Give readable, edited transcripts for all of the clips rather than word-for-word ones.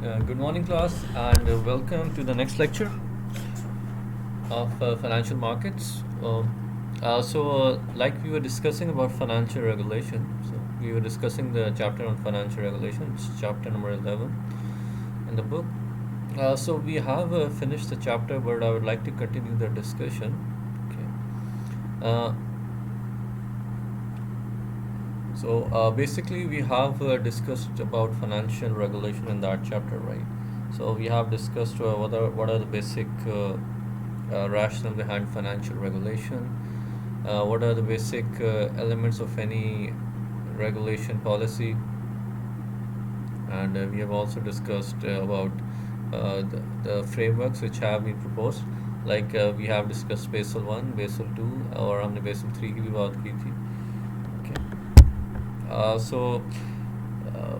Good morning, class, and welcome to the next lecture of financial markets. Like we were discussing about financial regulation, so we were discussing the chapter on financial regulation, which is chapter number 11 in the book. We have finished the chapter, but I would like to continue the discussion. Okay. Basically, we have discussed about financial regulation in that chapter, right? So we have discussed what are the basic rationale behind financial regulation, what are the basic elements of any regulation policy, and we have also discussed about the frameworks which have been proposed. Like we have discussed Basel 1, Basel 2, और हमने Basel 3 की भी बात की थी. Okay.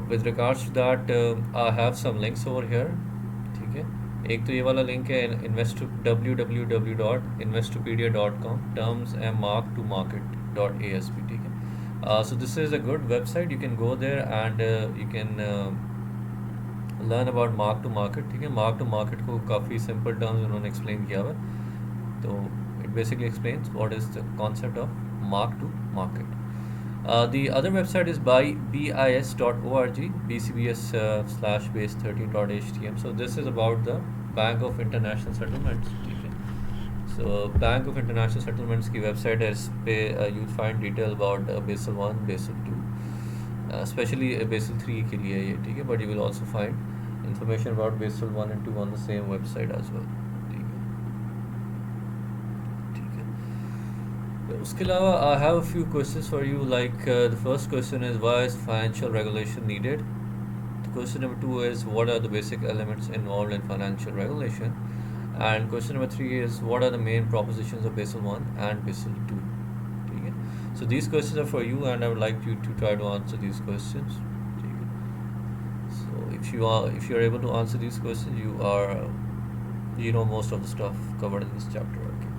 With regards to that, I have some links over here. ठीक है. एक तो ये वाला लिंक है www.investopedia.com terms and mark to market.asp. ठीक है. So this is a good website. You can go there and you can learn about mark to market. ठीक है. Mark to market को काफ़ी simple terms उन्होंने explain किया हुआ है. तो it basically explains what is the concept of mark to market. The other website is by bis.org, bcbs/base13.htm. So this is about the Bank of International Settlements. ठीक है. So Bank of International Settlements की website है, इस पे you find detail about Basel 1, Basel 2, especially Basel 3 के लिए ये, ठीक है. But you will also find information about Basel 1 and 2 on the same website as well. ठीक है. ठीक है. उसके अलावा I have a few questions for you. Like the first question is, why is financial regulation needed? The question number 2 is, what are the basic elements involved in financial regulation? And question number 3 is, what are the main propositions of Basel 1 and Basel 2? ठीक है. So these questions are for you, and I would like you to try to answer these questions. ठीक है. So if you are able to answer these questions, you know most of the stuff covered in this chapter. Okay.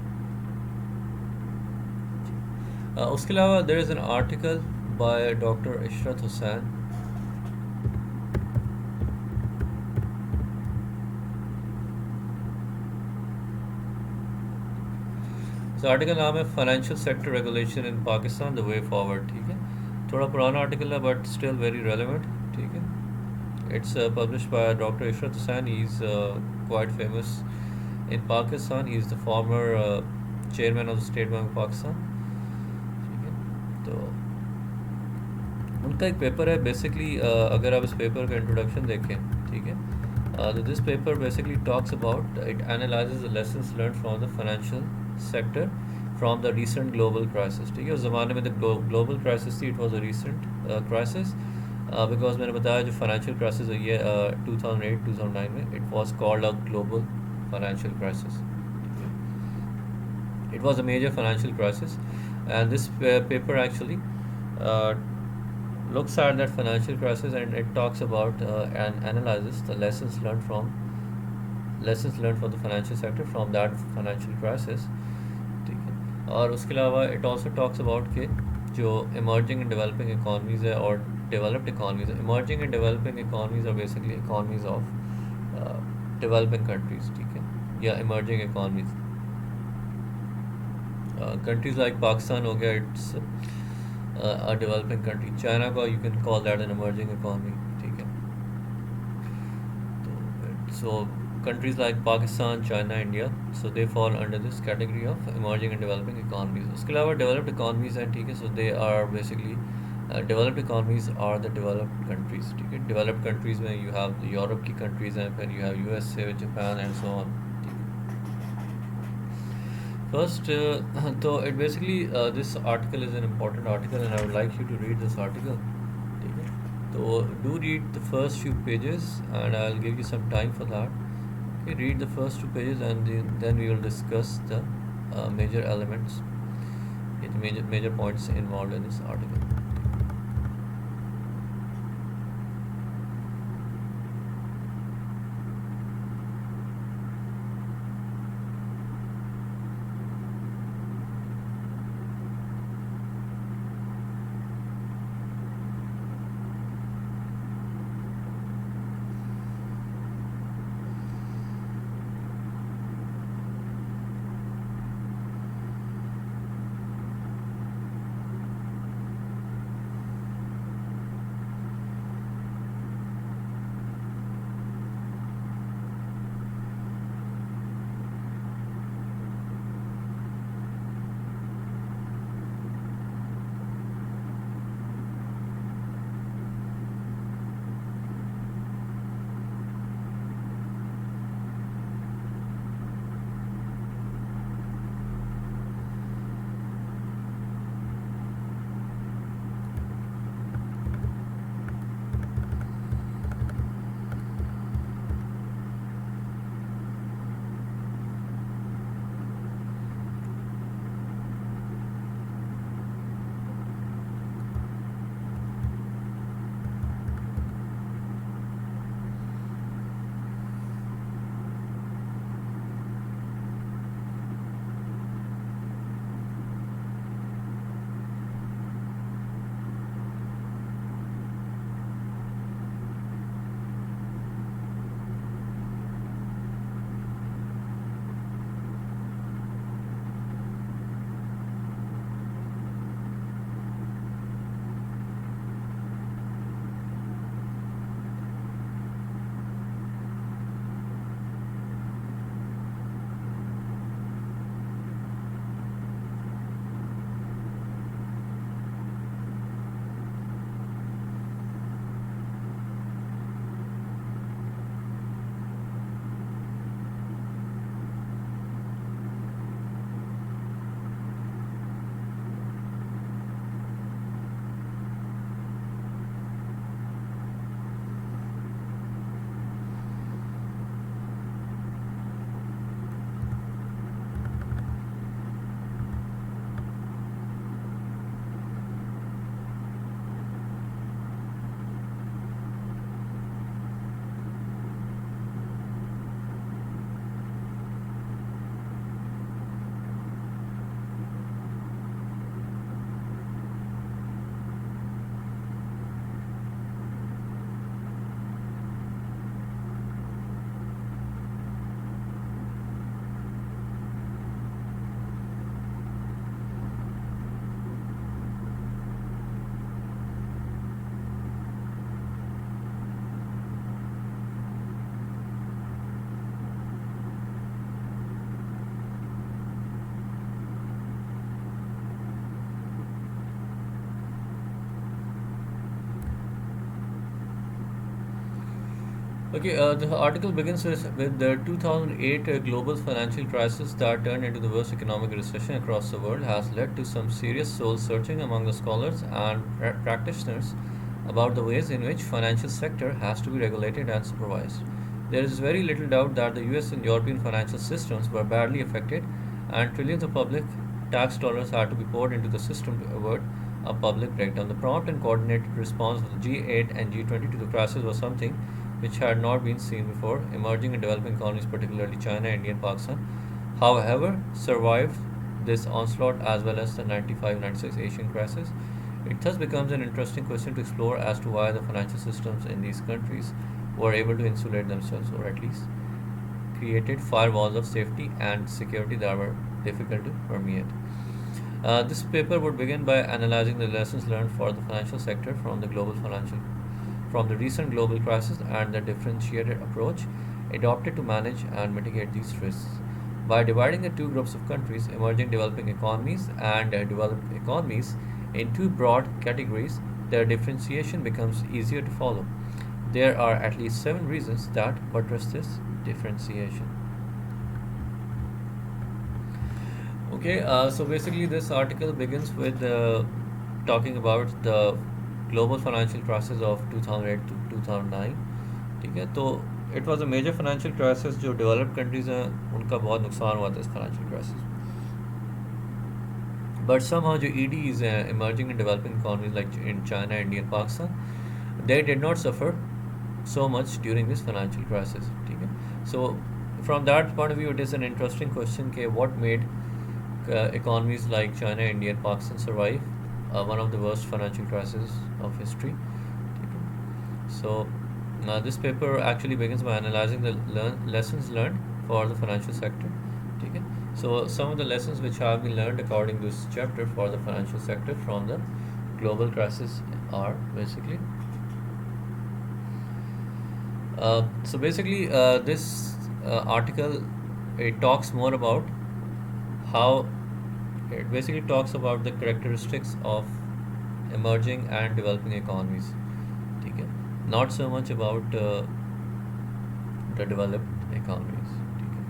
उसके अलावा there is an article by Dr. Ishrat Hussain. इस article नाम है financial sector regulation in Pakistan the way forward. ठीक है. थोड़ा पुराना article है बट स्टिल वेरी रेलेवेंट. ठीक है. It's published by doctor Ishrat Hussain. He is quite famous in Pakistan. He is the former chairman of the state bank of Pakistan. ठीक है. तो उनका एक पेपर है बेसिकली. अगर आप इस पेपर का इंट्रोडक्शन देखें, ठीक है, this paper basically talks about, it analyses the lessons learn from the financial sector from the recent global crisis. ठीक है. उस ज़माने में द ग्लोबल क्राइसिस थी. It was a recent crisis because मैंने बताया जो फाइनेंशियल क्राइसिस हुई है 2008-2009 में, it was called a global financial crisis. It was a major financial crisis, and this paper actually looks at that financial crisis, and it talks about and analyzes the lessons learned from the financial sector from that financial crisis. ठीक है. और उसके अलावा it also talks about कि जो emerging and developing economies है और developed economies है. Emerging and developing economies are basically economies of developing countries. ठीक है. या emerging economies. Countries like Pakistan हो गया, it's a developing country. China को you can call that an emerging economy. ठीक है. So countries like Pakistan, China, India, so they fall under this category of emerging and developing economies. उसके अलावा developed economies हैं. ठीक है. So they are basically developed economies are the developed countries. ठीक है. Developed countries में you have the Europe की countries हैं, फिर you have USA, Japan and so on. First, so it basically this article is an important article, and I would like you to read this article. ठीक है. So do read the first few pages, and I'll give you some time for that. Okay, read the first 2 pages, and then we will discuss the major elements, the major points involved in this article. Okay, the article begins with the 2008 global financial crisis that turned into the worst economic recession across the world has led to some serious soul searching among the scholars and practitioners about the ways in which financial sector has to be regulated and supervised. There is very little doubt that the US and European financial systems were badly affected and trillions of public tax dollars had to be poured into the system to avoid a public breakdown. The prompt and coordinated response of the G8 and G20 to the crisis was something which had not been seen before. Emerging and developing economies, particularly China, India, and Pakistan, however, survived this onslaught as well as the 95-96 Asian crisis. It thus becomes an interesting question to explore as to why the financial systems in these countries were able to insulate themselves, or at least created firewalls of safety and security that were difficult to permeate. This paper would begin by analyzing the lessons learned for the financial sector from the recent global crisis and the differentiated approach adopted to manage and mitigate these risks. By dividing the two groups of countries, emerging developing economies and developed economies, in two broad categories, their differentiation becomes easier to follow. There are at least seven reasons that buttress this differentiation. Okay, so basically, this article begins with talking about the global financial crisis of 2008 to 2009. ठीक है, तो it was a major financial crisis जो developed countries हैं उनका बहुत नुकसान हुआ था इस financial crisis. But somehow जो EDs हैं emerging and developing economies like in China, India, and Pakistan, they did not suffer so much during this financial crisis. ठीक है, so from that point of view, it is an interesting question कि what made economies like China, India, and Pakistan survive one of the worst financial crises of history. So, this paper actually begins by analyzing the lessons learned for the financial sector. Okay? So, some of the lessons which have been learned according to this chapter for the financial sector from the global crisis are basically. This article, it talks more about how it basically talks about the characteristics of emerging and developing economies. ठीक है, not so much about the developed economies. ठीक है,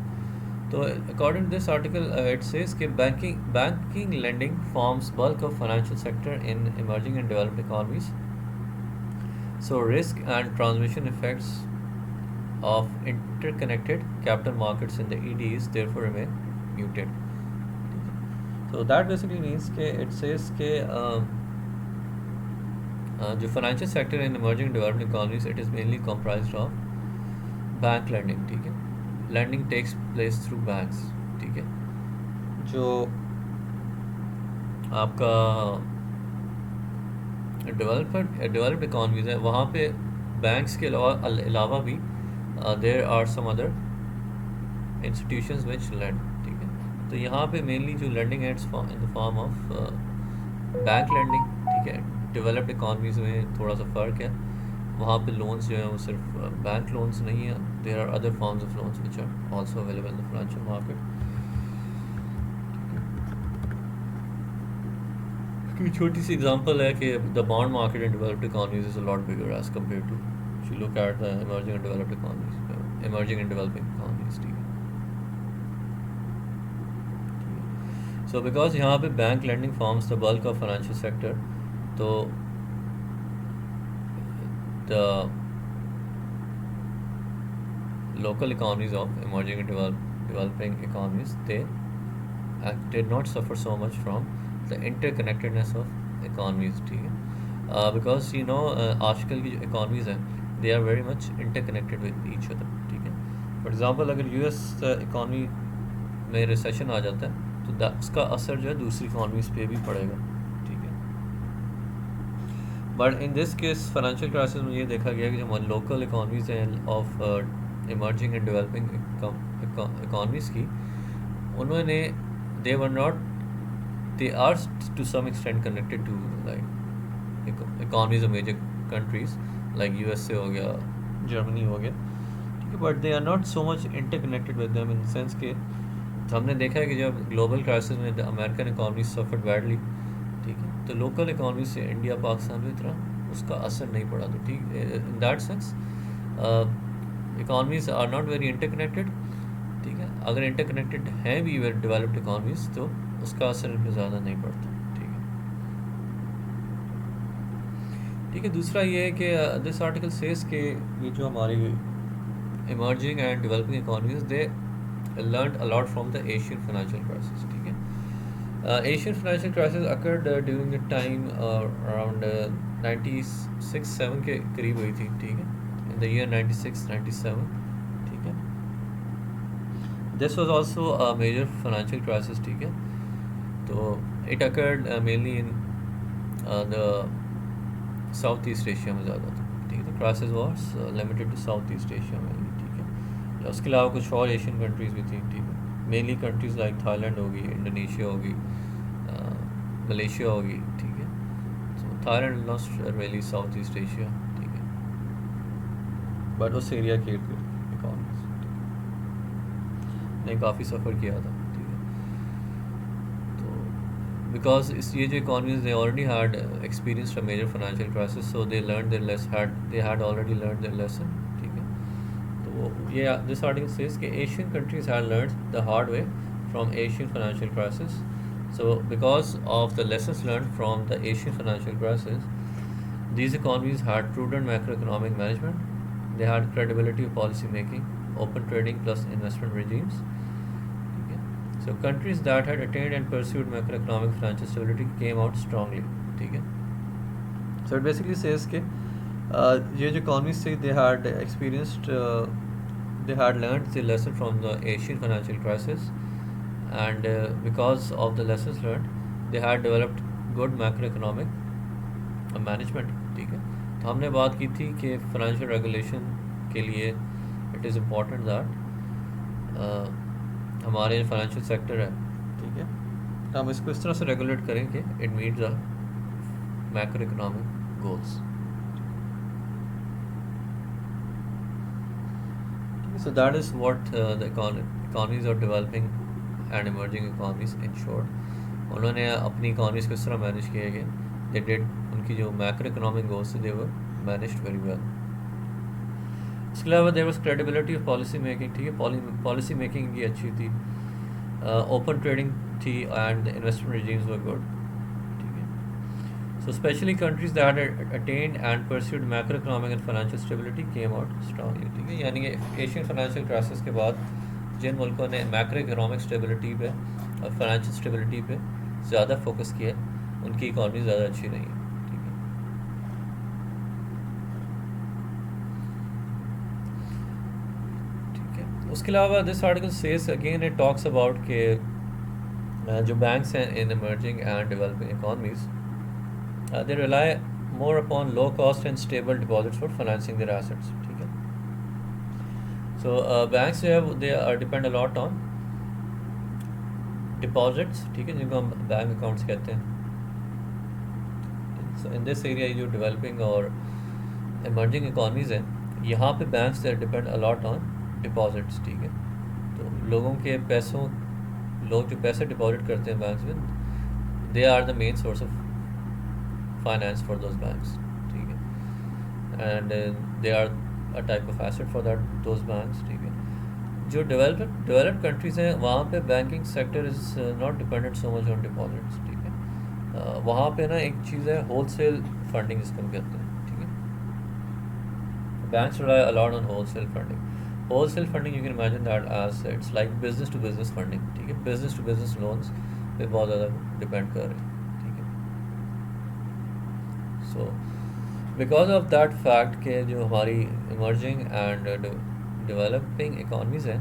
तो according to this article, it says कि banking lending forms bulk of financial sector in emerging and developed economies. So risk and transmission effects of interconnected capital markets in the EDs therefore remain muted. So that basically means कि it says कि जो financial sector in emerging and developing economies, it is mainly comprised of bank lending. ठीक है, lending takes place through banks. ठीक है, जो आपका developed economies है वहाँ पे बैंक्स के अलावा भी there are some other institutions which lend. ठीक है, तो यहाँ पे मेनली जो लैंडिंग है it's in the form of bank lending. ठीक है, डेवलप्ड इकॉनमीज में थोड़ा सा फ़र्क है, वहाँ पे लोन्स जो हैं वो सिर्फ बैंक लोन्स नहीं है, there are other forms of loans which are also available in the financial market. की छोटी सी एग्जांपल है कि the bond market in developed economies is a lot bigger as compare to if you look at the emerging and developed economies, emerging and developing economies. ठीक है, so because यहाँ पे bank lending forms the bulk of financial sector, तो the local economies of emerging and developing economies, they did not suffer so much from the interconnectedness of economies. ठीक है, because you know आजकल की जो economies हैं they are very much interconnected with each other. ठीक है, for example अगर US economy में recession आ जाता है तो उसका असर जो है दूसरी economies पे भी पड़ेगा. ठीक है, but in this case financial crisis में ये देखा गया कि जो लोकल इकॉनमीज हैं of emerging and developing economies की, उन्होंने they were not, they are to some extent connected to like economies of major countries like USA हो गया, जर्मनी हो गया. ठीक है, but they are not so much interconnected with them in the sense के हमने देखा है कि जब ग्लोबल क्राइसिस में the American economy suffered badly. ठीक है, तो लोकल इकॉनमी से इंडिया पाकिस्तान में इतना उसका असर नहीं पड़ा. तो ठीक in that sense economies are not very interconnected, ठीक है। अगर इंटरकनेक्टेड हैं भी डेवलप्ड इकॉनमीज तो उसका असर इनमें ज़्यादा नहीं पड़ता, ठीक है। ठीक है, दूसरा ये है कि दिस आर्टिकल सेज के ये जो हमारी emerging and developing economies they learn a lot from the Asian financial crisis, ठीक है। Asian financial crisis occurred during the time around 96-7 के करीब हुई थी, ठीक है, इन द ईयर 96-97, ठीक है। This was also a major financial crisis, ठीक है। तो it occurred mainly in the South East Asia में ज़्यादा था, ठीक है। तो crisis was limited to South East Asia में, ठीक है। या उसके अलावा कुछ और एशियन कंट्रीज़ भी थी, ठीक है। मेनली कंट्रीज़ लाइक थाईलैंड होगी, इंडोनेशिया होगी, मलेशिया होगी, ठीक है। तो Thailand not really south East Asia, ठीक है, बट उस एरिया के इकॉनमीज ने काफ़ी सफ़र किया था, ठीक है। तो बिकॉज इस ये जो economies they already had experience a major financial crisis, so they learn their less they had already learn their lesson, ठीक है। तो ये दिस आर्टिकल सेज कि Asian countries had learn the hard way from Asian financial crisis. So because of the lessons learned from the Asian financial crisis, these economies had prudent macroeconomic management, they had credibility of policy making, open trading plus investment regimes. Okay. So countries that had attained and pursued macroeconomic financial stability came out strongly. ठीक है. So it basically says कि ये जो economies थी they had experienced they had learned the lesson from the Asian financial crisis, and because of the lessons learned they had developed good macroeconomic management, ठीक है। तो हमने बात की थी कि फाइनेंशियल रेगुलेशन के लिए इट इज़ इम्पॉर्टेंट दैट हमारे फाइनेंशियल सेक्टर है, ठीक है, तो हम इसको इस तरह से रेगुलेट करें कि it meet the macroeconomic goals. So that is what the economies of developing and emerging economies in short. उन्होंने अपनी economies को इस तरह मैनेज किए गए, they did उनकी जो मैक्रो इकोनॉमिक गोल्स थे they were managed very well. इसके अलावा there was credibility of policy making, ठीक है, policy making की अच्छी थी, open trading थी and the investment regimes were good, ठीक है। So especially countries that had attained and pursued macroeconomic and financial stability came out strongly, ठीक है। यानी कि एशियन फाइनेंशियल क्राइसिस के बाद जिन मुल्कों ने मैक्रो इकोनॉमिक स्टेबिलिटी पे और फाइनेंशियल स्टेबिलिटी पे ज़्यादा फोकस किया उनकी इकॉनमी ज़्यादा अच्छी रही है, ठीक है। ठीक है, उसके अलावा this article says again it talks about के जो बैंक्स हैं in emerging and developing economies they rely more upon low cost and stable deposits for financing their assets, ठीक है। So banks जो है they are depend a lot on deposits, ठीक है, जिनको हम बैंक अकाउंट्स कहते हैं। So in this area जो developing और emerging economies हैं यहाँ पे banks they depend a lot on deposits, ठीक है। तो लोगों के पैसों लोग जो पैसे डिपॉजिट करते हैं बैंक्स में they are the main source of finance for those banks, ठीक है, and they are a type of asset for those banks, ठीक है। जो developed countries हैं वहाँ पे banking sector is not dependent so much on deposits, ठीक है। वहाँ पे ना एक चीज़ है wholesale funding जिसको हम कहते हैं, ठीक है। Banks rely a lot on wholesale funding. Wholesale funding you can imagine that as it's like business to business funding, ठीक है, business to business loans पे बहुत ज़्यादा डिपेंड कर रहे हैं। So because of that fact कि जो हमारी emerging and developing economies हैं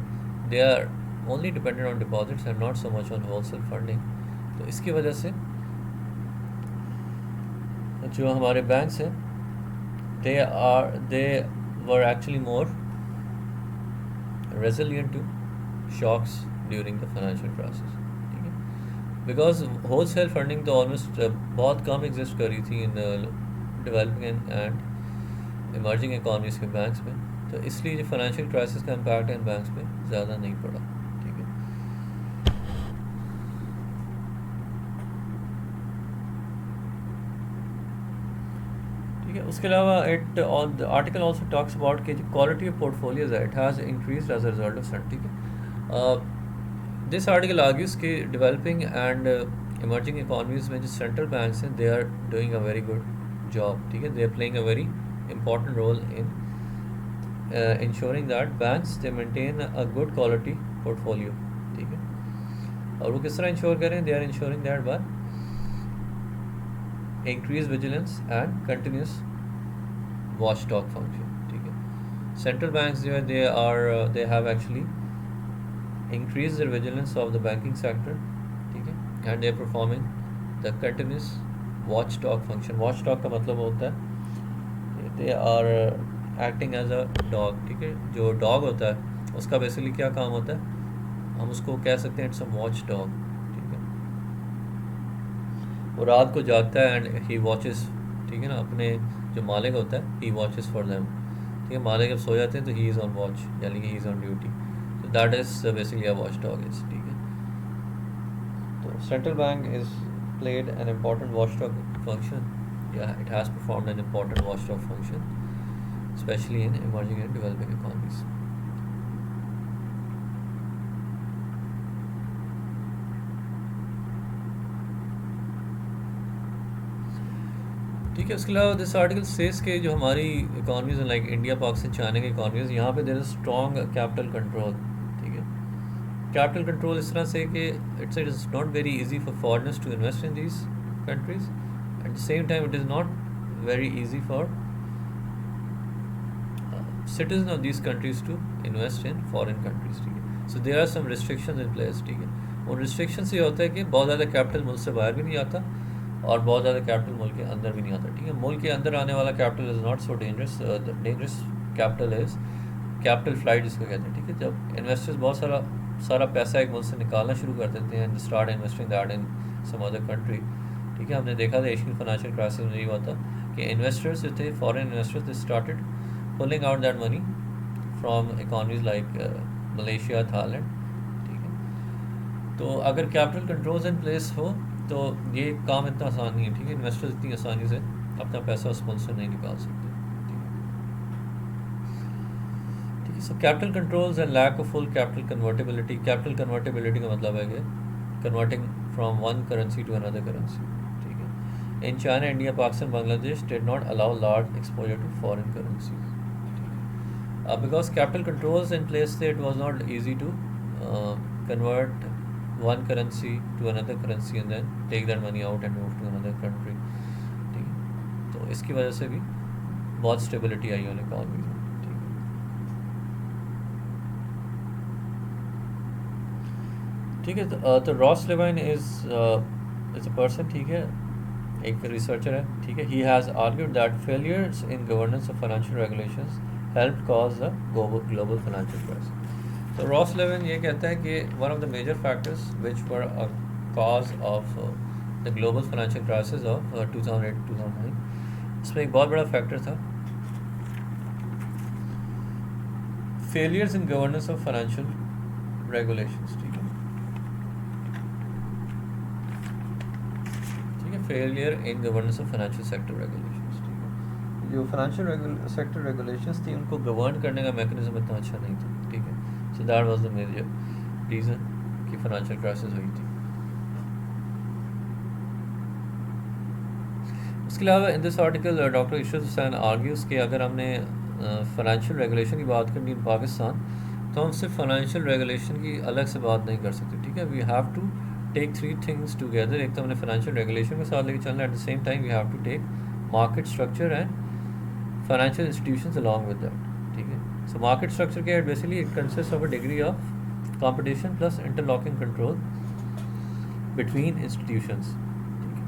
they are only dependent on deposits and not so much on wholesale funding, तो इसकी वजह से जो हमारे banks हैं they were actually more resilient to shocks during the financial crisis, ठीक है, because wholesale funding तो almost बहुत कम exist कर रही थी in developing and emerging economies के बैंक्स में, तो इसलिए जो फाइनेंशियल क्राइसिस का इम्पैक्ट है इन बैंक्स पे ज़्यादा नहीं पड़ा, ठीक है। ठीक ठीक है। उसके अलावा it all the article also talks about कि जो क्वालिटी ऑफ पोर्टफोलियोज है it has increase as a result of sun, ठीक है। दिस आर्टिकल आर्ग्यूज कि डेवलपिंग एंड इमर्जिंग इकोनॉमीज में जो सेंट्रल बैंक्स हैं they are doing a very good job, ठीक है। They are playing a very important role in insuring that banks they maintain a good quality portfolio, ठीक है। और वो किस तरह इंश्योर करें, they are ensuring that by increase vigilance and continuous watchdog function, ठीक है। Central banks जो है they have actually increased their vigilance of the banking sector, ठीक है, and they are performing the continuous watchdog function. Watchdog का मतलब होता है they are acting as a dog, ठीक है। जो dog होता है उसका बेसिकली क्या काम होता है, हम उसको कह सकते हैं इट्स अ वॉच डॉग, ठीक है। वो रात को जागता है एंड ही वॉचेस, ठीक है ना, अपने जो मालिक होता है ही वॉचेस फॉर देम, ठीक है। मालिक जब सो जाते हैं तो ही इज़ ऑन वॉच, यानी कि ही इज़ ऑन ड्यूटी, तो that is basically a watch dog is, ठीक है। तो central bank is played an important watch dog function, या it has performed an important watch dog function specially in emerging and developing economies. ठीक है। उसके अलावा this article says के जो हमारी economies like India, Pakistan, China की इकॉनमीज, यहाँ पे there is strong capital control, ठीक है। कैपिटल कंट्रोल इस तरह से कि it is not very easy for foreigners to invest in these countries, at the same time it is not very easy for citizens of these countries to invest in foreign countries, ठीक है। So there are some restrictions in place, ठीक है। और restrictions ये होता है कि बहुत ज़्यादा कैपिटल मुल्क से बाहर भी नहीं आता और बहुत ज़्यादा कैपिटल मुल्क के अंदर भी नहीं आता, ठीक है। मुल्क के अंदर आने वाला capital is not so dangerous, dangerous capital is capital flight जिसको कहते हैं, ठीक है। जब इन्वेस्टर्स बहुत सारा पैसा एक मुल्क से निकालना शुरू कर देते हैं and start investing that in some other country, ठीक है। हमने देखा था एशियन फाइनेंशियल क्राइसिस में यही हुआ था कि इन्वेस्टर्स जो थे, foreign investors, they started pulling out that money from economies like Malaysia, Thailand, ठीक है। तो अगर कैपिटल कंट्रोल्स इन प्लेस हो तो ये काम इतना आसान नहीं है, ठीक है। इन्वेस्टर्स इतनी आसानी से अपना पैसा उस मुल्क से नहीं निकाल सकते, ठीक है। ठीक है। So capital controls and lack of full capital convertibility. Capital convertibility का मतलब है कि converting from one currency to another currency, ठीक है। In China, India, Pakistan, Bangladesh did not allow large exposure to foreign currencies, because capital controls in place there, it was not easy to convert one currency to another currency and then take that money out and move to another country, ठीक है। तो इसकी वजह से भी बहुत stability आई है economy में, ठीक है। तो रॉस लेवाइन इज़ अ पर्सन, ठीक है, एक रिसर्चर है, ठीक है। He has argued that failures in governance of financial regulations helped cause the global financial crisis. So Ross Levin ये कहता है कि one of the major factors which were a cause of the global financial crisis of 2008-2009, इसमें एक बहुत बड़ा factor था failures in governance of financial regulations, ठीक है, ठीक है। failure in governance of financial sector regulations, जो फाइनेंशियल सेक्टर रेगुलेशंस थी उनको गवर्न करने का मैकेनिज्म इतना अच्छा नहीं था, ठीक है। So that was the major reason कि फाइनेंशियल क्राइसिस हुई थी। उसके अलावा in this article doctor Ishrat Hussain argues कि अगर हमने फाइनेंशियल रेगुलेशन की बात करनी इन पाकिस्तान तो हम सिर्फ फाइनेंशियल रेगुलेशन की अलग से बात नहीं कर सकते, ठीक है। We have to take three things together. एक तो हमने फाइनेंशियल रेगुलेशन के साथ लेके चलना है, at the same time we have to take market structure and financial institutions along with that, ठीक है। So market structure क्या है, basically it consists of a degree of competition plus interlocking control between institutions, ठीक है।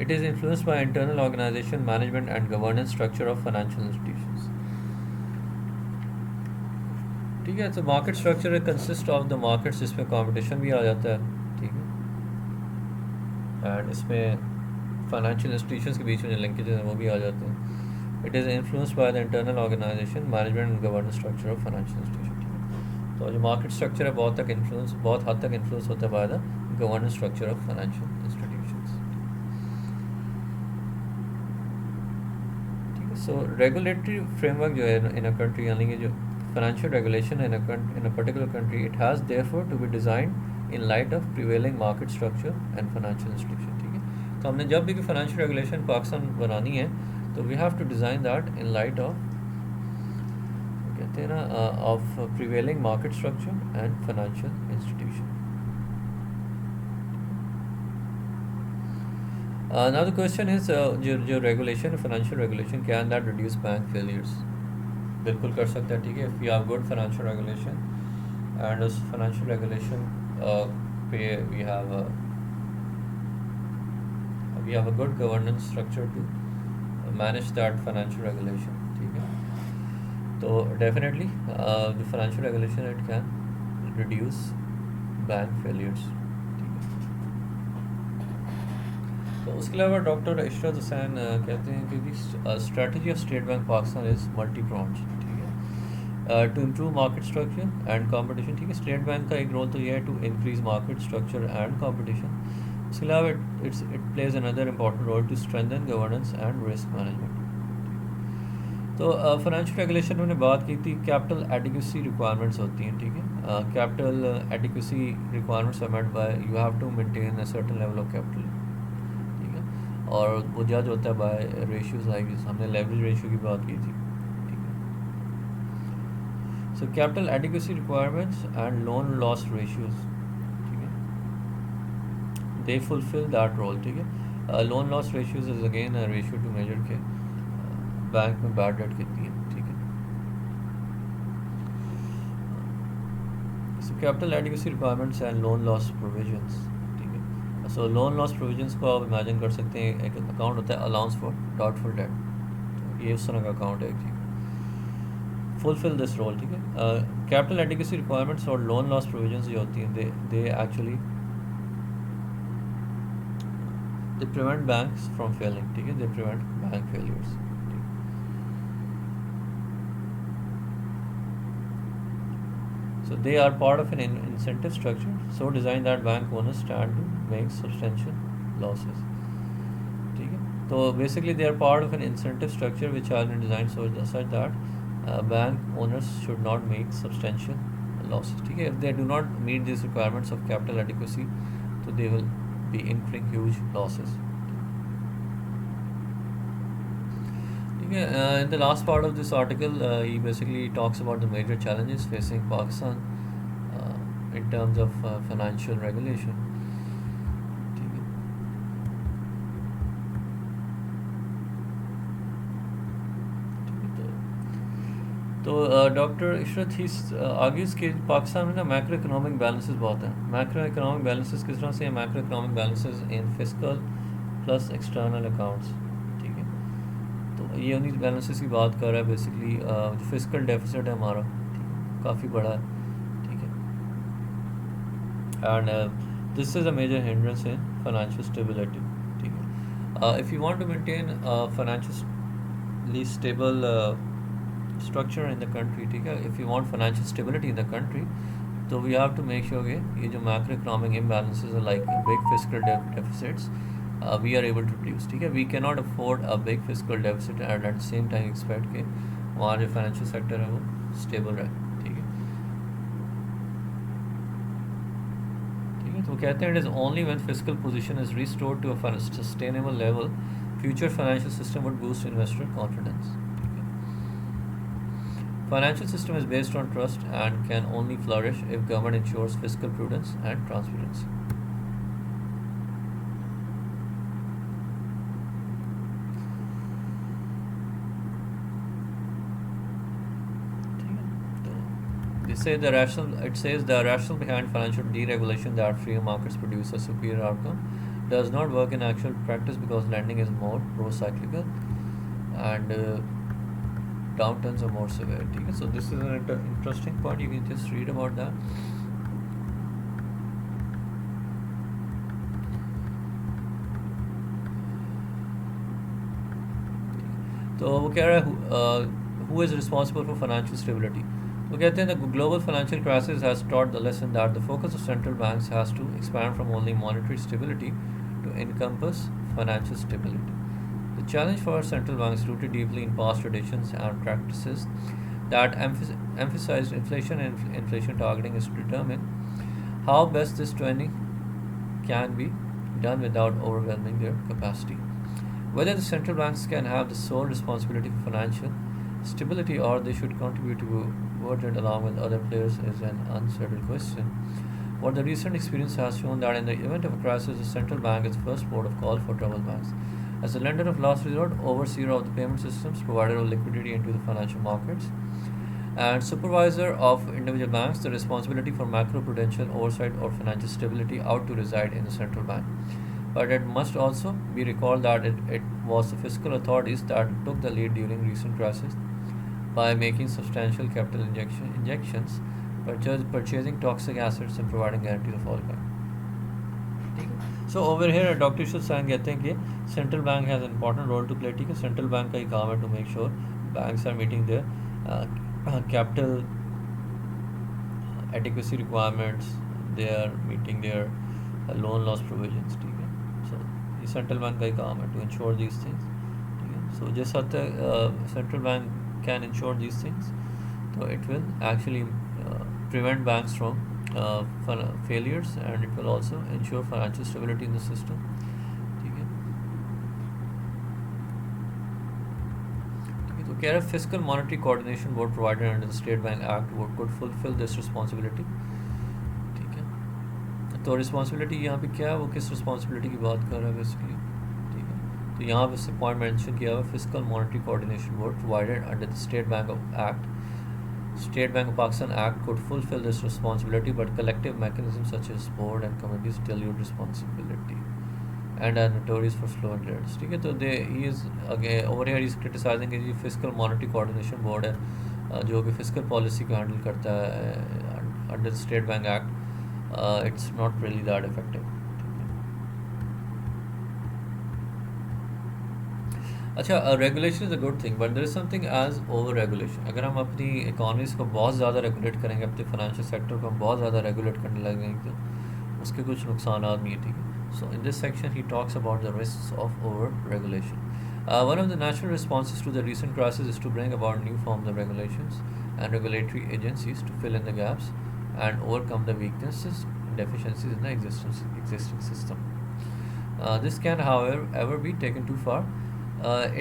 It is influenced by internal organization, management and governance structure of financial institutions, ठीक है। तो market structure consist of the markets, जिसमें competition भी आ जाता है, ठीक है, एंड इसमें फाइनेंशियल इंस्टीट्यूशंस के बीच में जो लिंकेजेस हैं वो भी आ जाते हैं। It is influenced by the internal organisation, management and governance structure of financial institution. तो जो मार्केट स्ट्रक्चर है बहुत हद तक इन्फ्लुएंस होता है by the governance structure of financial institutions. So regulatory framework जो है इन अ कंट्री, यानी कि जो financial regulation in a particular country, it has therefore to be design in light of prevailing market structure and financial institution, ठीक है। तो हमने जब भी फाइनेंशियल रेगुलेशन पाकिस्तान बनानी है तो we have to design that in light of, कहते हैं ना, of prevailing market structure and financial institution. Now the question is, जो regulation financial regulation, can that reduce bank failures? बिल्कुल कर सकता है, ठीक है। If you have good financial regulation and उस फाइनेंशियल रेगुलेशन पे we have a good governance structure to manage that financial regulation, ठीक है। तो definitely the financial regulation it can reduce bank failures. तो उसके अलावा डॉक्टर इशरत हुसैन कहते हैं कि strategy of state bank Pakistan is multi pronged, ठीक है, to improve market structure and competition, ठीक है। स्टेट बैंक का एक रोल तो यह है to increase market structure and competition. उसके अलावा it plays another important role to strengthen governance and risk management. तो फाइनेंशियल रेगुलेशन में बात की थी, कैपिटल एडिक्वेसी रिक्वायरमेंट्स होती हैं, ठीक है। Capital adequacy requirements are met by you have to maintain a certain level of capital, और वो जज होता है बाय रेशियोज, लाइक हमने लेवरेज रेशियो की बात की थी, ठीक है। So capital adequacy requirements and loan loss ratios, ठीक है, दे फुलफिल दैट रोल, ठीक है। Loan loss ratios is again a ratio to measure के बैंक में बैड डेट कितनी है, ठीक है। So capital adequacy requirements and loan loss provisions, so loan loss provisions को आप इमेजिन कर सकते हैं, एक अकाउंट होता है अलाउंस फॉर डाउटफुल डेट, तो ये उस तरह का अकाउंट है, ठीक है। फुलफिल दिस रोल, ठीक है। कैपिटल एडिक्वेसी रिक्वायरमेंट्स और लोन लॉस प्रोविजंस जो होती हैं, they actually they prevent banks from failing, ठीक है, they prevent bank failures. So they are part of an incentive structure so designed that bank owners stand to make substantial losses, ठीक है। तो basically they are part of an incentive structure which are designed such that bank owners should not make substantial losses, ठीक है। If they do not meet these requirements of capital adequacy, so they will be incurring huge losses, in the last part of this article, he basically talks about the major challenges facing Pakistan in terms of financial regulation. तो doctor Ishrat ही argues कि पाकिस्तान में ना macro economic balances बहुत हैं। Macro economic balances किस तरह से हैं? मैक्रो इकोनॉमिक बैलेंसेस इन फिस्कल प्लस एक्सटर्नल अकाउंट्स, ठीक है। तो ये उन्हीं बैलेंसेस की बात कर रहा है बेसिकली। जो फिस्कल डेफिसिट है हमारा, ठीक है, काफ़ी बड़ा है, ठीक है, and this is a major hindrance in financial stability, ठीक है। If you want to maintain financially stable structure in the country, ठीक है, if you want financial stability in the country, तो we have to make sure कि ये जो macro economic imbalances है like big fiscal deficits we are able to reduce, ठीक है। We can not afford a big fiscal deficit and eight the same time expect कि वहाँ जो financial sector है वो स्टेबल रहे, ठीक है, ठीक है। तो कहते हैं it is only when fiscal position is restored to a sustainable level future financial system would boost investor confidence. Financial system is based on trust and can only flourish if government ensures fiscal prudence and transparency. It says the rationale behind financial deregulation that free markets produce a superior outcome does not work in actual practice because lending is more pro-cyclical and downturns are more severe, ठीक है। So this is an interesting point, you can just read about that. तो वो कह रहा है who is responsible for financial stability? वो कहते हैं the global financial crisis has taught the lesson that the focus of central banks has to expand from only monetary stability to encompass financial stability. The challenge for central banks rooted deeply in past traditions and practices that emphasized inflation and inflation targeting is to determine how best this training can be done without overwhelming their capacity. Whether the central banks can have the sole responsibility for financial stability or they should contribute towards it along with other players is an unsettled question. What the recent experience has shown that in the event of a crisis, the central bank is the first port of call for troubled banks. As the lender of last resort, overseer of the payment systems, provider of liquidity into the financial markets, and supervisor of individual banks, the responsibility for macroprudential oversight or financial stability ought to reside in the central bank. But it must also be recalled that it was the fiscal authorities that took the lead during recent crises by making substantial capital injections, purchasing toxic assets, and providing guarantees of fallback. ठीक है so over here doctor Yusuf Sain कहते हैं कि central bank has an important role to play. ठीक है, central bank का ही काम है to make sure banks are meeting their capital adequacy requirements, they are meeting their loan loss provisions. ठीक है, so ये सेंट्रल बैंक का ही काम है to ensure these things. ठीक है, so जिस हद तक central bank can ensure these things, so it will actually prevent banks from failures and it will also ensure financial stability in the system. ठीक है, तो कह रहे physical monetary coordination board provided under the state bank act would could fulfil this responsibility. ठीक है, तो responsibility यहाँ पे क्या है, वो किस रिस्पॉन्सिबिलिटी की बात कर रहा है बेसिकली. ठीक है, तो यहाँ पे इससे पॉइंट मेंशन किया हुआ physical monetary coordination board provided under the state bank act. State Bank of Pakistan Act could fulfill this responsibility, but collective mechanisms such as board and committees dilute responsibility and are notorious for slow and errors. ठीक है, तो he is again over here he is criticizing कि ये fiscal monetary coordination board है जो कि fiscal policy को handle करता है under the State Bank Act. It's not really that effective. अच्छा, regulation is a good thing but there is something as over regulation. अगर हम अपनी इकॉनमीज़ को बहुत ज़्यादा रेगुलेट करेंगे, अपने फाइनेंशियल सेक्टर को हम बहुत ज़्यादा रेगुलेट करने लगेंगे तो उसके कुछ नुकसान भी हैं. ठीक है, so in this section he talks about the risks of over regulation. One of the natural responses to the recent crisis is to bring about new forms of regulations and regulatory agencies to fill in the gaps and overcome the weaknesses and deficiencies in the existing system. This can, however, ever be taken too far.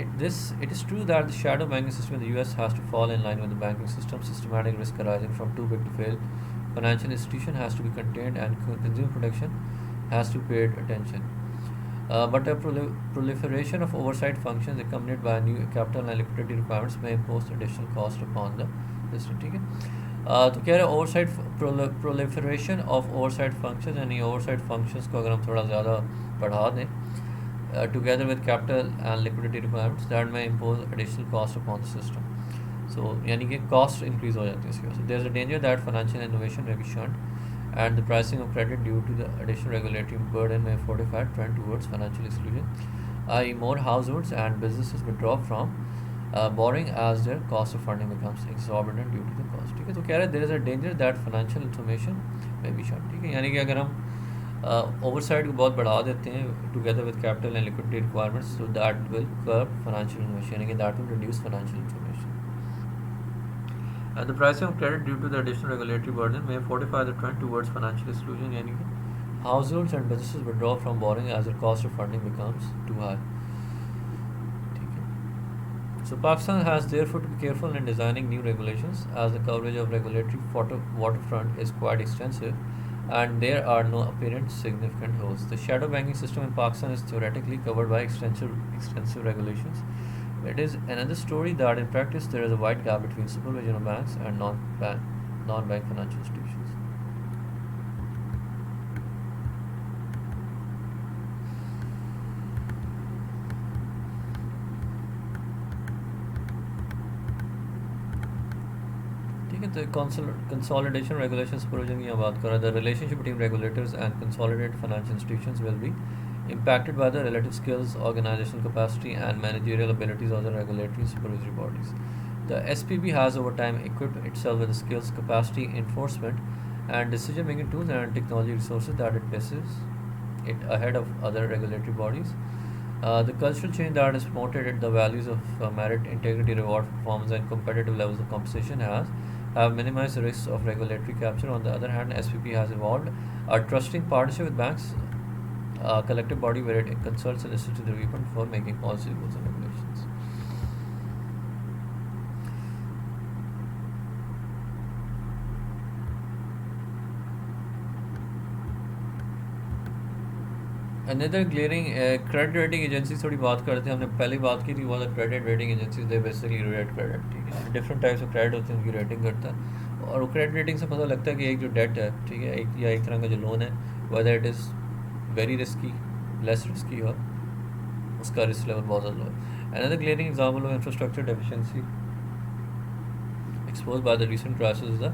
It is true that the shadow banking system in the US has to fall in line with the banking system. Systematic risk arising from too big to fail financial institution has to be contained and consumer protection has to be paid attention. But a proliferation of oversight functions accompanied by new capital and liquidity requirements may impose additional cost upon the system. ठीक है, तो कह रहे हैं oversight proliferation of oversight functions, यानी oversight functions को अगर हम थोड़ा ज़्यादा बढ़ा दें together with capital and liquidity requirements that may impose additional cost upon the system. So यानी कि cost increase हो जाती है इसकी वजह से. There is a danger that financial innovation may be shunned and the pricing of credit due to the additional regulatory burden may fortify trend towards financial exclusion, i.e. more households and businesses withdraw from borrowing as their cost of funding becomes exorbitant due to the cost. ठीक है, तो कह रहे हैं there is a danger that financial information may be shunned. ठीक है, यानी कि अगर हम ओवरसाइट को बहुत बढ़ा देते हैं together with capital and liquidity requirements, so that will curb financial innovation, यानी कि that will reduce financial information. And the pricing of credit due to the additional regulatory burden may fortify the trend towards financial exclusion, यानी कि households and businesses withdraw from borrowing as the cost of funding becomes too high. ठीक है, सो Pakistan has therefore to be careful in designing new regulations as the coverage of regulatory waterfront is quite extensive and there are no apparent significant holes. The shadow banking system in Pakistan is theoretically covered by extensive regulations. It is another story that in practice there is a wide gap between supervision of banks and non-bank financial institutions. The consolidation regulations supervision की यहाँ बात कर रहा है. The relationship between regulators and consolidated financial institutions will be impacted by the relative skills, organizational capacity, and managerial abilities of the regulatory and supervisory bodies. The SPB has over time equipped itself with the skills, capacity, enforcement, and decision-making tools and technology resources that it places it ahead of other regulatory bodies. The cultural change that is promoted at the values of merit, integrity, reward for performance, and competitive levels of compensation have minimized the risks of regulatory capture. On the other hand, SPP has evolved a trusting partnership with banks, a collective body where it consults and listens to the viewpoint before making policy rules and regulations. Another glaring credit rating agency थोड़ी बात करते हैं. हमने पहले बात की थी वो credit rating agencies they basically rate credit. ठीक है, डिफरेंट टाइप्स ऑफ क्रेडिट होते हैं उनकी रेटिंग करता है. और वो क्रेडिट रेटिंग से पता लगता है कि एक जो डेट है, ठीक है, एक या एक तरह का जो लोन है, whether it is very risky, less risky, और उसका रिस्क लेवल बहुत ज़्यादा लो है. Another glaring example of infrastructure deficiency exposed by the recent crisis is the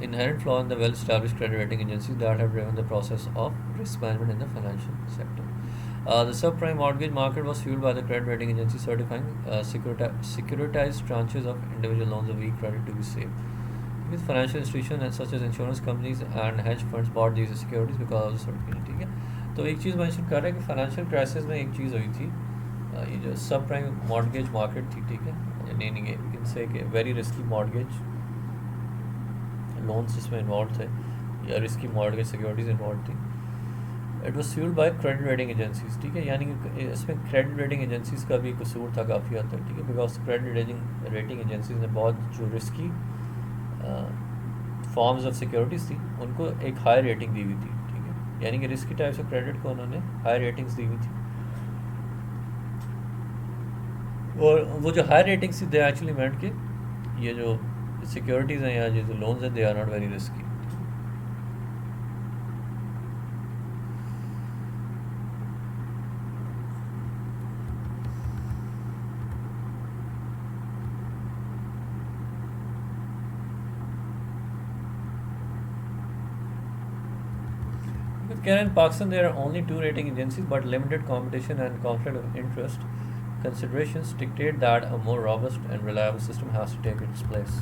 inherent flaw in the well-established credit rating agencies that have driven the process of risk management in the financial sector. The subprime mortgage market was fueled by the credit rating agency certifying securitized tranches of individual loans of weak credit to be safe. Because financial institutions such as insurance companies and hedge funds bought these securities because of the certification. ठीक है, तो एक चीज़ mention कर रहा है कि financial crisis में एक चीज़ हुई थी, ये जो सब प्राइम मॉर्गेज मार्केट थी, ठीक है, नहीं वी कैन से कि वेरी रिस्की मॉर्गेज लोन्स इसमें इन्वॉल्व थे या रिस्की मॉर्गेज सिक्योरिटीज़ इन्वॉल्व थी. It was fuelled by credit rating agencies. ठीक है, यानी कि इसमें क्रेडिट रेटिंग एजेंसीज का भी कसूर था काफ़ी हद तक. ठीक है, बिकॉज क्रेडिट रेटिंग एजेंसीज ने बहुत जो रिस्की फॉर्म्स ऑफ सिक्योरिटीज़ थी उनको एक हाई रेटिंग दी हुई थी. ठीक है, यानी कि रिस्की टाइप्स ऑफ क्रेडिट को उन्होंने हाई रेटिंग्स दी हुई थी. और वो जो हाई रेटिंग्स थी दे एक्चुअली मेंट कि ये जो सिक्योरिटीज़ हैं या ये जो लोन्स हैं they are not very risky. Karen, in Pakistan there are only two rating agencies, but limited competition and conflict of interest considerations dictate that a more robust and reliable system has to take its place.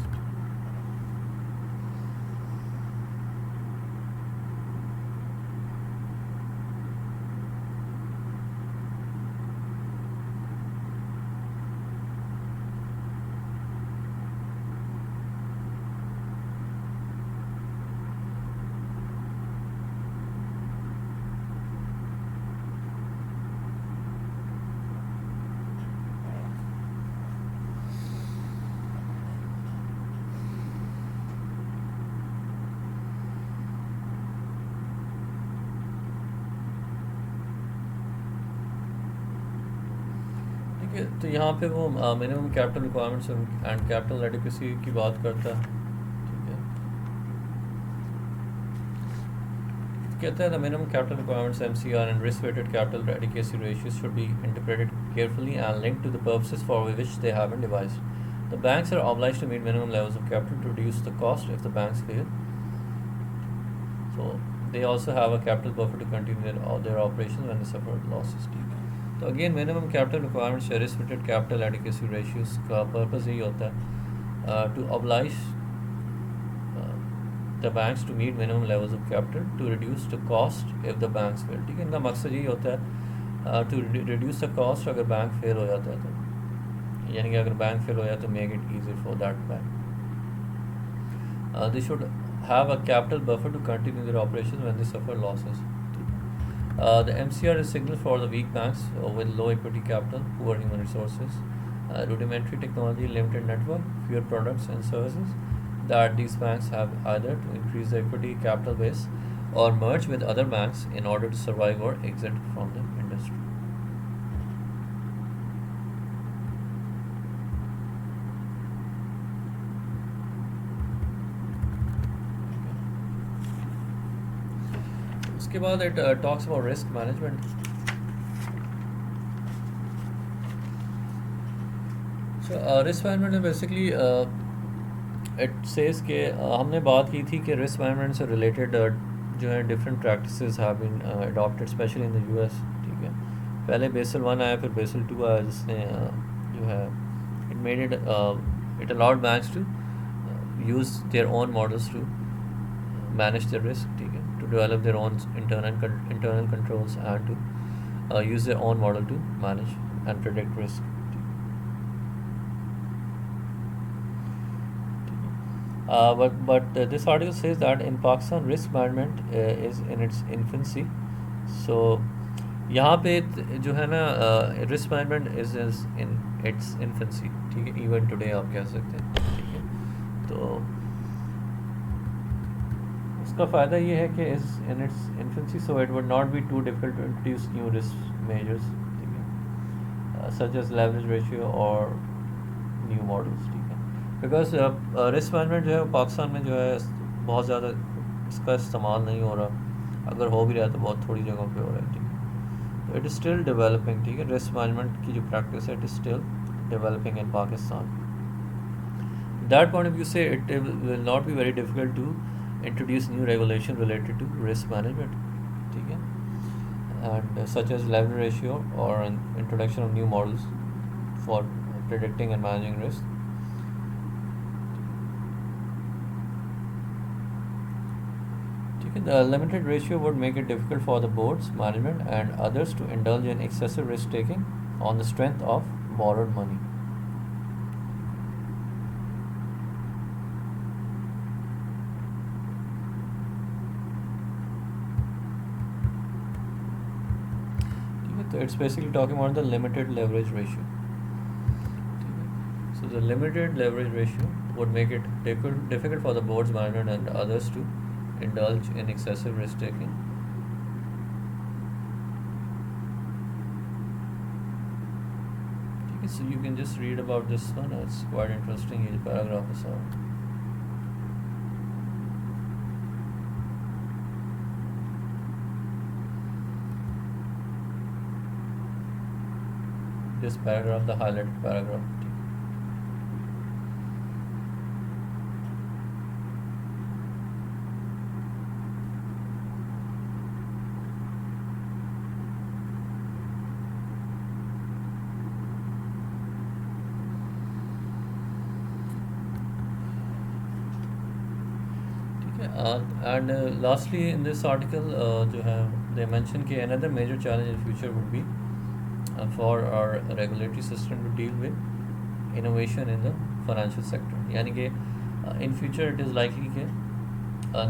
तो यहाँ पे वो minimum capital requirements and capital adequacy की बात करता है. ठीक है, कहता है the minimum capital requirements MCR and risk weighted capital adequacy ratios should be interpreted carefully and linked to the purposes for which they have been devised. The banks are obliged to meet minimum levels of capital to reduce the cost if the banks fail. So they also have a capital buffer to continue their operations when they suffer losses. तो again minimum capital requirements या risk weighted capital adequacy ratios का purpose यही होता है to oblige the banks to meet minimum levels of capital to reduce the cost if the banks fail. ठीक है, इनका मकसद यही होता है टू रिड्यूस द कॉस्ट अगर बैंक फेल हो जाता है तो, यानी कि अगर बैंक फेल हो जाए तो make it easy for that bank. They should have a capital buffer to continue their operations when they suffer losses. The MCR is signal for the weak banks with low equity capital, poor human resources, rudimentary technology, limited network, fewer products and services, that these banks have either to increase their equity capital base or merge with other banks in order to survive or exit from the industry. उसके बाद it talks about risk management. So risk management में basically it says के हमने बात की थी कि risk management से रिलेटेड जो है different practices have been adopted specially in the US. ठीक है, पहले बेसल 1 आया, फिर बेसल 2 आया, जिसने जो है it made it allowed banks to use their own models to manage their risk. ठीक है, to develop their own internal controls and to use their own model to manage and predict risk. But this article says that in Pakistan risk management is in its infancy. So यहाँ पे जो है ना risk management is in its infancy, ठीक है, even today आप कह सकते हैं, ठीक है। तो उसका फ़ायदा ये है कि is in its infancy, so it would not be too difficult to introduce new risk measures, ठीक है, सच एज लेवरेज रेशियो और न्यू मॉडल्स, ठीक है। बिकॉज रिस्क मैनेजमेंट जो है पाकिस्तान में जो है बहुत ज़्यादा इसका इस्तेमाल नहीं हो रहा, अगर हो भी रहा है तो बहुत थोड़ी जगहों पे हो रहा है, ठीक है। तो इट इज़ स्टिल डेवलपिंग, ठीक है, रिस्क मैनेजमेंट की जो प्रैक्टिस है it is still developing in Pakistan. That point of view, say it will not be very difficult to introduce new regulation related to risk management, ठीक है, and such as leverage ratio or an introduction of new models for predicting and managing risk. ठीक है, the limited ratio would make it difficult for the boards, management, and others to indulge in excessive risk taking on the strength of borrowed money. So it's basically talking about the limited leverage ratio. So the limited leverage ratio would make it difficult for the board's management and others to indulge in excessive risk taking. Okay, so you can just read about this one. It's quite interesting. ये paragraph is all. This paragraph, the highlighted paragraph. And lastly in this article जो है they mention कि another major challenge in future would be for our regulatory system to deal with innovation in the financial sector, यानी कि in future it is likely कि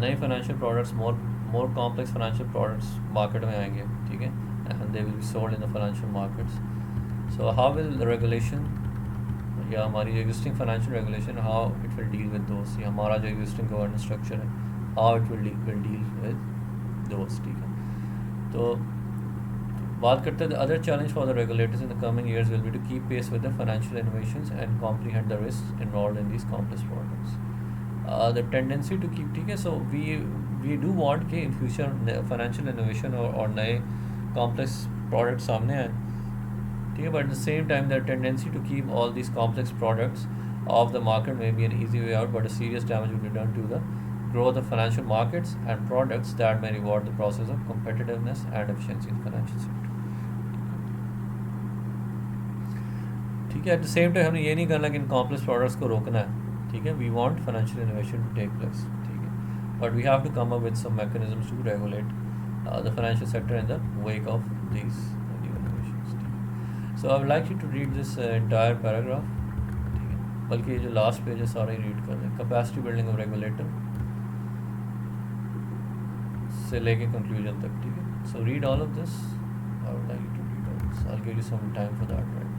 नए financial products, more complex financial products market में आएंगे, ठीक है, and they will be sold in the financial markets. So how will the regulation या हमारी existing financial regulation, how it will deal with those, या हमारा जो existing governance structure है how it will deal with those, ठीक है। तो बात करते हैं the other challenge for the regulators in the coming years will be to keep pace with the financial innovations and comprehend the risks involved in these complex products. The tendency to keep, ठीक है, so we do want कि in future financial innovation और नए complex products सामने आए, ठीक है, but at the same time the tendency to keep all these complex products off the market may be an easy way out, but a serious damage will be done to the growth of financial markets and products that may reward the process of competitiveness and efficiency in the financial sector, ठीक है। At the same time हमने ये नहीं करना कि in complex products को रोकना है, ठीक है, we want financial innovation to take place, ठीक है, but we have to come up with some mechanisms to regulate the financial sector in the wake of these new innovations, ठीक है। So I would like you to read this entire paragraph, ठीक है, बल्कि ये जो last page है सारा ही read कर दें। कैपेसिटी बिल्डिंग ऑफ रेगुलेटर से लेके कंक्लूजन तक, ठीक है। So read all of this, I would like you to read all this, I will give you some time for that right.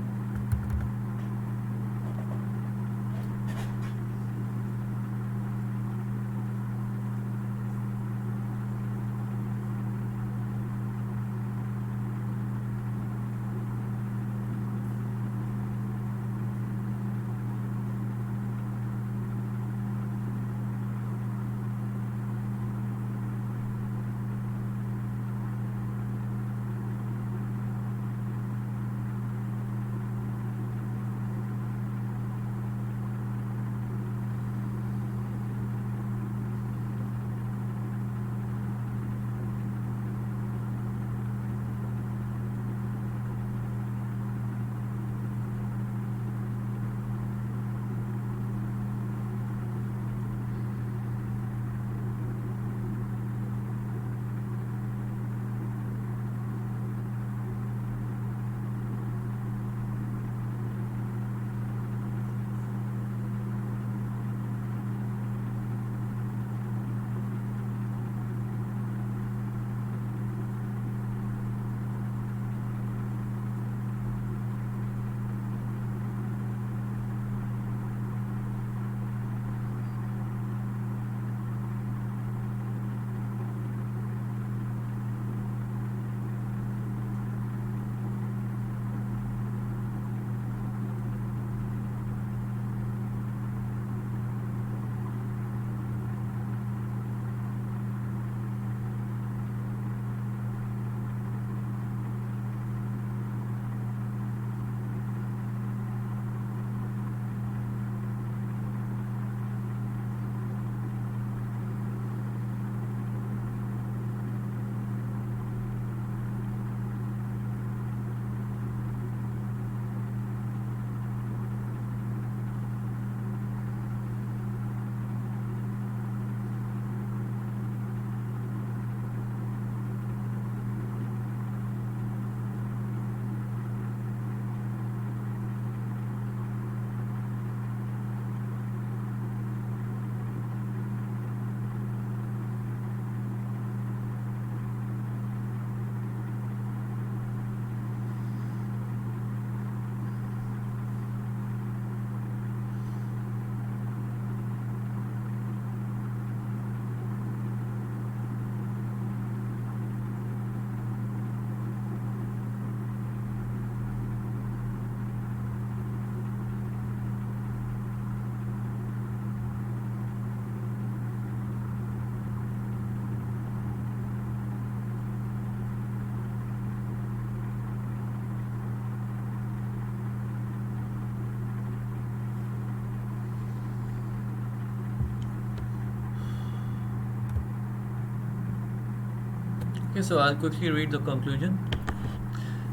Okay, so I'll quickly read the conclusion.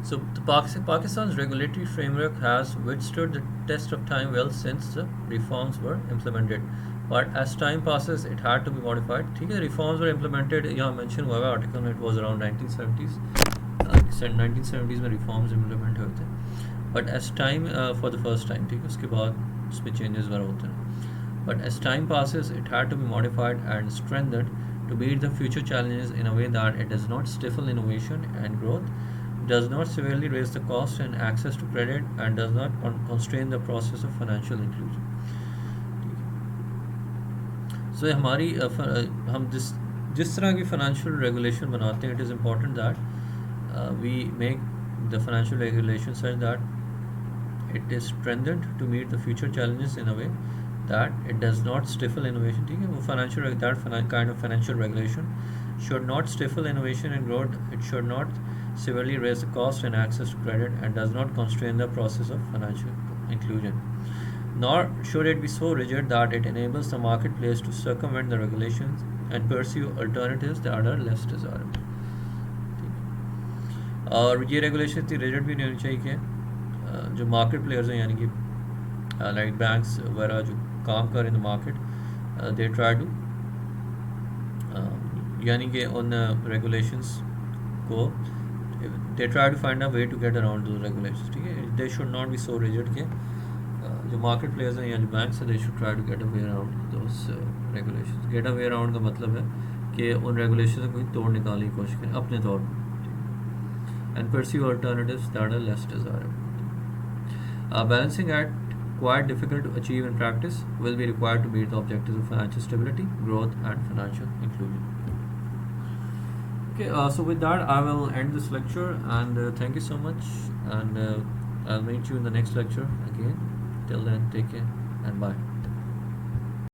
So Pakistan's regulatory framework has withstood the test of time well since the reforms were implemented. But as time passes, it had to be modified. ठीक है, reforms were implemented. यहाँ mention हुआ है article में, it was around 1970s. 1970s में reforms implement हुए थे. But as time for the first time, ठीक है, उसके बाद उसमें changes वगैरह होते हैं. But as time passes, it had to be modified and strengthened to meet the future challenges in a way that it does not stifle innovation and growth, does not severely raise the cost and access to credit, and does not constrain the process of financial inclusion. So हमारी हम जिस तरह की financial regulation बनाते हैं, it is important that we make the financial regulation such that it is strengthened to meet the future challenges in a way that it does not stifle innovation. ठीक है, वो kind of financial regulation should not stifle innovation and growth. It should not severely raise the cost and access to credit, and does not constrain the process of financial inclusion. Nor should it be so rigid that it enables the marketplace to circumvent the regulations and pursue alternatives that are less desirable. और ये regulation इतनी rigid भी नहीं होनी चाहिए कि जो market players हैं, यानी कि लाइक बैंक्स वगैरह जो काम कर in the market, they try to यानी कि उन रेगुलेशंस को they try to find a way to get around those regulations. ठीक है, they should not be so rigid के जो मार्केट प्लेयर्स हैं या जो बैंक्स हैं, they should try to get a way around those regulations. Get a way around का मतलब है कि उन रेगुलेशन को तोड़ निकालने की कोशिश करें अपने तौर पर, and pursue alternatives that are less desirable. Balancing act quite difficult to achieve in practice will be required to meet the objectives of financial stability, growth, and financial inclusion. Okay, so with that, I will end this lecture, and thank you so much, and I'll meet you in the next lecture again. Till then, take care and bye.